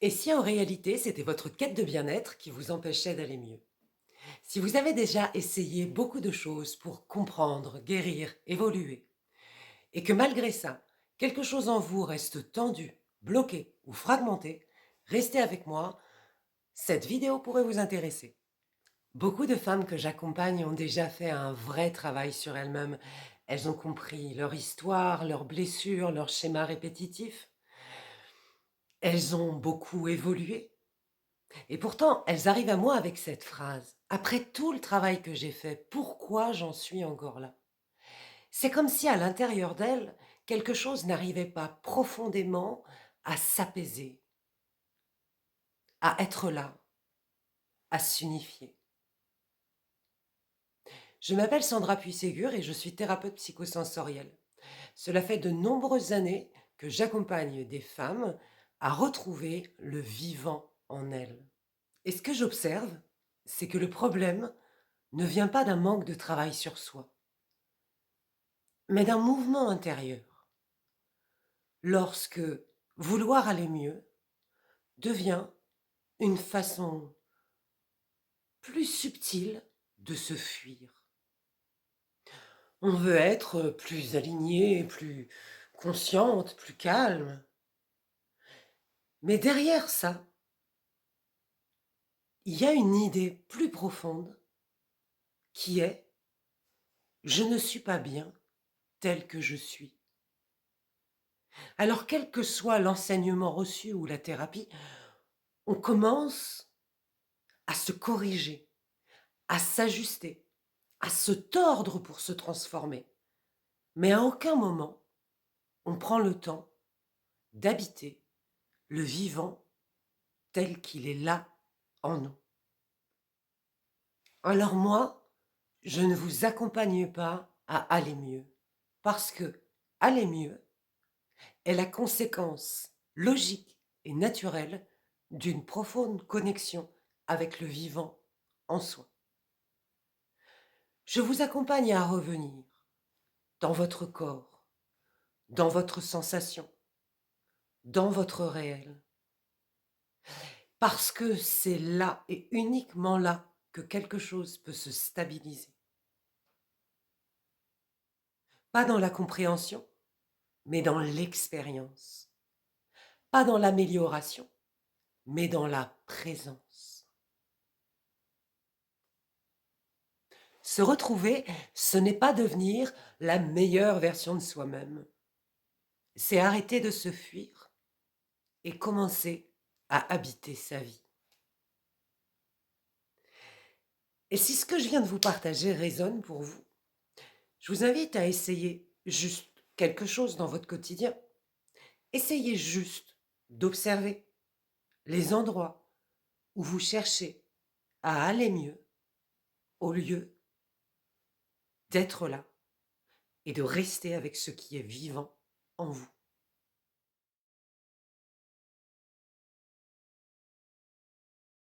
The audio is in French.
Et si en réalité c'était votre quête de bien-être qui vous empêchait d'aller mieux? Si vous avez déjà essayé beaucoup de choses pour comprendre, guérir, évoluer, et que malgré ça, quelque chose en vous reste tendu, bloqué ou fragmenté, restez avec moi, cette vidéo pourrait vous intéresser. Beaucoup de femmes que j'accompagne ont déjà fait un vrai travail sur elles-mêmes. Elles ont compris leur histoire, leurs blessures, leurs schémas répétitifs. Elles ont beaucoup évolué. Et pourtant, elles arrivent à moi avec cette phrase: «Après tout le travail que j'ai fait, pourquoi j'en suis encore là?» C'est comme si à l'intérieur d'elles, quelque chose n'arrivait pas profondément à s'apaiser, à être là, à s'unifier. Je m'appelle Sandra Puy-Ségur et je suis thérapeute psychosensorielle. Cela fait de nombreuses années que j'accompagne des femmes à retrouver le vivant en elles. Et ce que j'observe, c'est que le problème ne vient pas d'un manque de travail sur soi, mais d'un mouvement intérieur. Lorsque vouloir aller mieux devient une façon plus subtile de se fuir. On veut être plus aligné, plus consciente, plus calme. Mais derrière ça, il y a une idée plus profonde qui est: je ne suis pas bien tel que je suis. Alors quel que soit l'enseignement reçu ou la thérapie, on commence à se corriger, à s'ajuster, à se tordre pour se transformer. Mais à aucun moment, on prend le temps d'habiter le vivant tel qu'il est là en nous. Alors moi, je ne vous accompagne pas à aller mieux, parce que aller mieux est la conséquence logique et naturelle d'une profonde connexion avec le vivant en soi. Je vous accompagne à revenir dans votre corps, dans votre sensation, dans votre réel, parce que c'est là et uniquement là que quelque chose peut se stabiliser. Pas dans la compréhension, mais dans l'expérience. Pas dans l'amélioration, mais dans la présence. Se retrouver, ce n'est pas devenir la meilleure version de soi-même. C'est arrêter de se fuir et commencer à habiter sa vie. Et si ce que je viens de vous partager résonne pour vous, je vous invite à essayer juste quelque chose dans votre quotidien. Essayez juste d'observer les endroits où vous cherchez à aller mieux au lieu d'être là et de rester avec ce qui est vivant en vous.